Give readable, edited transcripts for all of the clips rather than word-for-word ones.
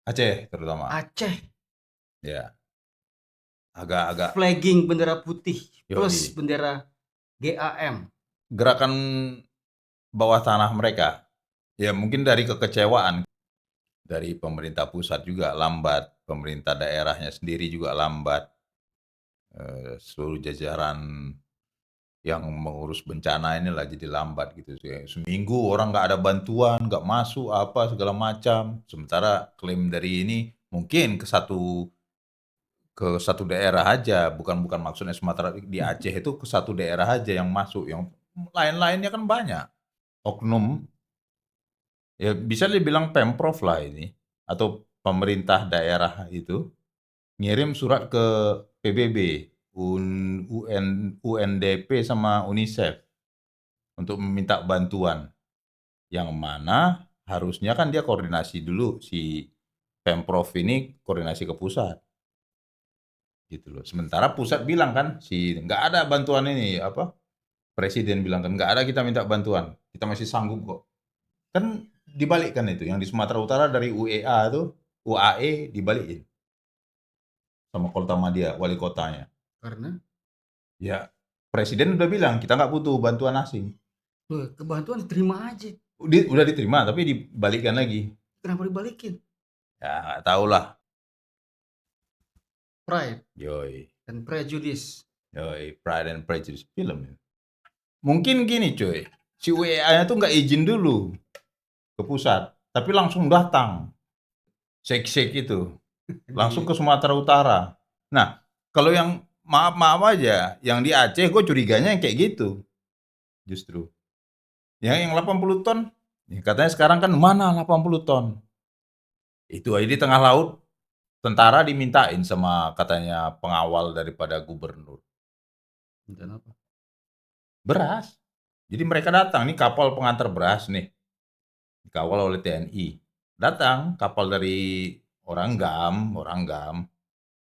Aceh terutama. Aceh Ya, agak-agak flagging bendera putih plus yoi. bendera GAM. Gerakan bawah tanah mereka, ya mungkin dari kekecewaan dari pemerintah pusat juga lambat, pemerintah daerahnya sendiri juga lambat, seluruh jajaran yang mengurus bencana inilah jadi lambat gitu. Seminggu orang nggak ada bantuan, nggak masuk apa segala macam. Sementara klaim dari ini mungkin ke satu daerah aja, bukan bukan maksudnya Sumatera di Aceh itu ke satu daerah aja yang masuk, yang lain-lainnya kan banyak. Oknum, ya bisa dibilang Pemprov lah ini, atau pemerintah daerah itu ngirim surat ke PBB, UNDP sama UNICEF untuk meminta bantuan. Yang mana harusnya kan dia koordinasi dulu si Pemprov ini koordinasi ke pusat gitu loh. Sementara pusat bilang kan si nggak ada bantuan ini apa? Presiden bilang kan nggak ada kita minta bantuan. Kita masih sanggup kok. Kan dibalikkan itu yang di Sumatera Utara dari UEA tuh UAE dibalikin sama Kota Madia wali kotanya. Karena Ya presiden udah bilang kita nggak butuh bantuan asing. kebantuan diterima aja. Udah diterima tapi dibalikkan lagi. Kenapa dibalikin? Ya nggak tahu lah. Pride Yoi. dan prejudice. Yoi, Pride and Prejudice film ya. Mungkin gini cuy, si WA-nya tuh nggak izin dulu ke pusat, tapi langsung datang, shake-shake itu, langsung Di ke Sumatera Utara. Nah, kalau yang maaf-maaf aja, yang di Aceh gue curiganya yang kayak gitu, justru. Yang 80 ton, ya katanya sekarang kan mana 80 ton? Itu aja di tengah laut, tentara dimintain sama katanya pengawal daripada gubernur. dan apa? Beras. Jadi mereka datang, nih kapal pengantar beras nih, dikawal oleh TNI. Datang kapal dari orang GAM,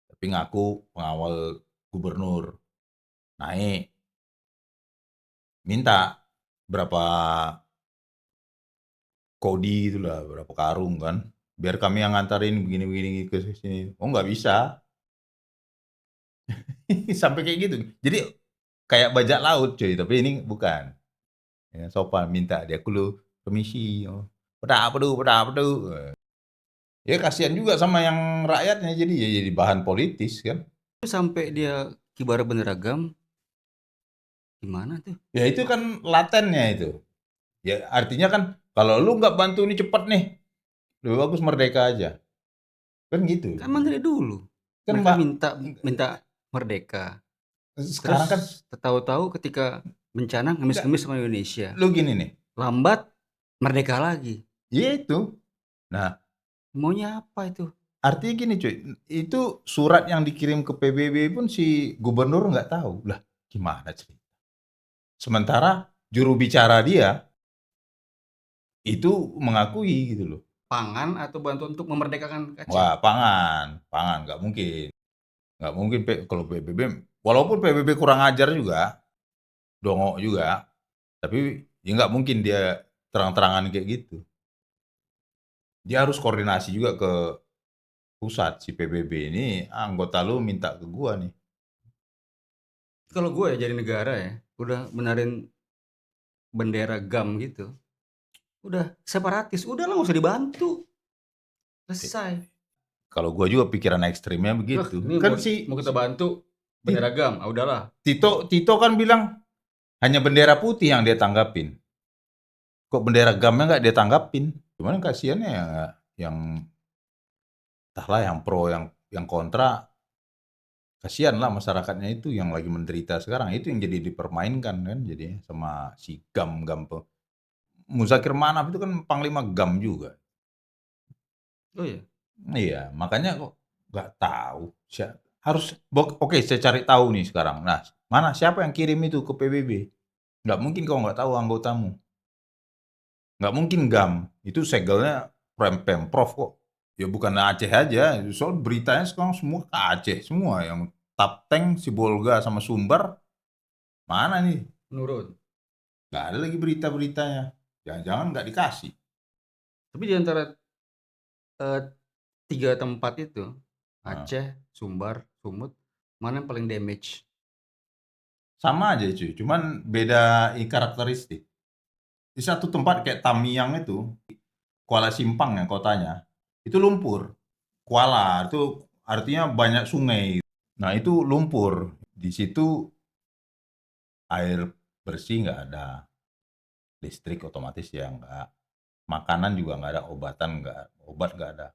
tapi ngaku pengawal gubernur. Naik, minta berapa kodi itulah, berapa karung kan. Biar kami yang ngantarin begini-begini ke sini. Oh nggak bisa. Sampai kayak gitu. Jadi kayak bajak laut cuy, tapi ini bukan. Ya, sopan minta dia dulu permisi. Oh. Pada apa tuh. Ya kasihan juga sama yang rakyatnya jadi ya jadi bahan politis kan. Sampai dia kibar bendera GAM gimana tuh? Ya itu kan latennya itu. Ya artinya kan kalau lu nggak bantu ini cepet nih, lebih bagus merdeka aja. Kan gitu. Kan emang dari dulu Kan mereka Mbak minta minta merdeka. Terus sekarang kan tahu-tahu ketika bencana enggak ngemis-ngemis sama Indonesia. lu gini nih. Lambat merdeka lagi. Ya itu. Nah, Maunya apa itu? artinya gini cuy, itu surat yang dikirim ke PBB pun si gubernur nggak tahu. Lah, gimana sih? Sementara juru bicara dia itu mengakui gitu loh. Pangan atau bantuan untuk memerdekakan Aceh? Wah, pangan nggak mungkin. Nggak mungkin kalau PBB, walaupun PBB kurang ajar juga, dongok juga, tapi ya nggak mungkin dia terang-terangan kayak gitu. Dia harus koordinasi juga ke pusat si PBB ini, anggota lu minta ke gua nih. Kalau gue ya jadi negara ya, udah benerin bendera GAM gitu, udah separatis, udah lah nggak usah dibantu, Eh, selesai. Kalau gua juga pikiran ekstrimnya Wah, begitu. ini Kan mau kita bantu bendera GAM, ah udahlah. Tito kan bilang hanya bendera putih yang dia tanggapin. Kok bendera gamnya nggak dia tanggapin? Cuman kasihannya yang entahlah yang pro yang kontra. Kasihan lah masyarakatnya itu yang lagi menderita sekarang. Itu yang jadi dipermainkan kan jadi sama si GAM Muzakir Manaf itu kan panglima GAM juga. Oh iya, Iya, makanya kok nggak tahu. Harus oke saya cari tahu nih sekarang. Nah, mana siapa yang kirim itu ke PBB? Nggak mungkin kau nggak tahu anggotamu. Nggak mungkin GAM. Itu segelnya Pemprov kok. Ya bukan Aceh aja. Soal beritanya sekarang semua ke Aceh semua. Yang Tapteng, Sibolga sama Sumber mana nih? menurun. Nggak ada lagi berita-beritanya. Jangan-jangan nggak dikasih. Tapi di antara 3 tempat itu, Heeh. Aceh, Sumbar, Sumut, mana yang paling damage? Sama aja cuy, cuman beda karakteristik. Di satu tempat kayak Tamiang itu, Kuala Simpang ya kotanya, itu lumpur. Kuala itu artinya banyak sungai. Nah itu lumpur. Di situ air bersih nggak ada, listrik otomatis ya nggak, makanan juga nggak ada, obat nggak ada.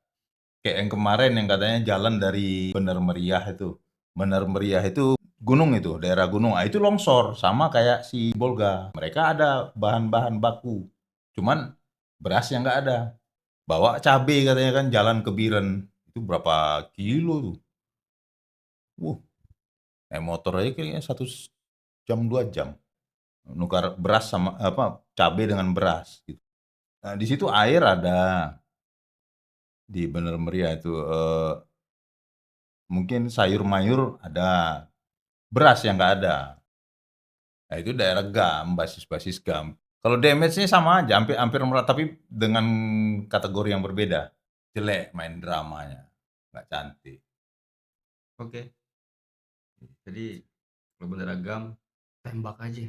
Kayak yang kemarin yang katanya jalan dari Bener Meriah itu. Bener Meriah itu gunung itu, daerah gunung. Ah, itu longsor sama kayak si Bolga. Mereka ada bahan-bahan baku. Cuman berasnya nggak ada. Bawa cabe katanya kan jalan ke Biren. Itu berapa kilo tuh. Wuh, naik motor aja kayaknya 1 jam 2 jam. Nukar beras sama apa cabe dengan beras gitu. Nah, di situ air ada di Bener Meriah itu mungkin sayur mayur ada, beras yang nggak ada. Nah itu daerah GAM, basis-basis GAM. Kalau damage-nya sama aja, hampir hampir merata, tapi dengan kategori yang berbeda. Jelek main dramanya, nggak cantik. Oke, jadi kalau bener agam, tembak aja.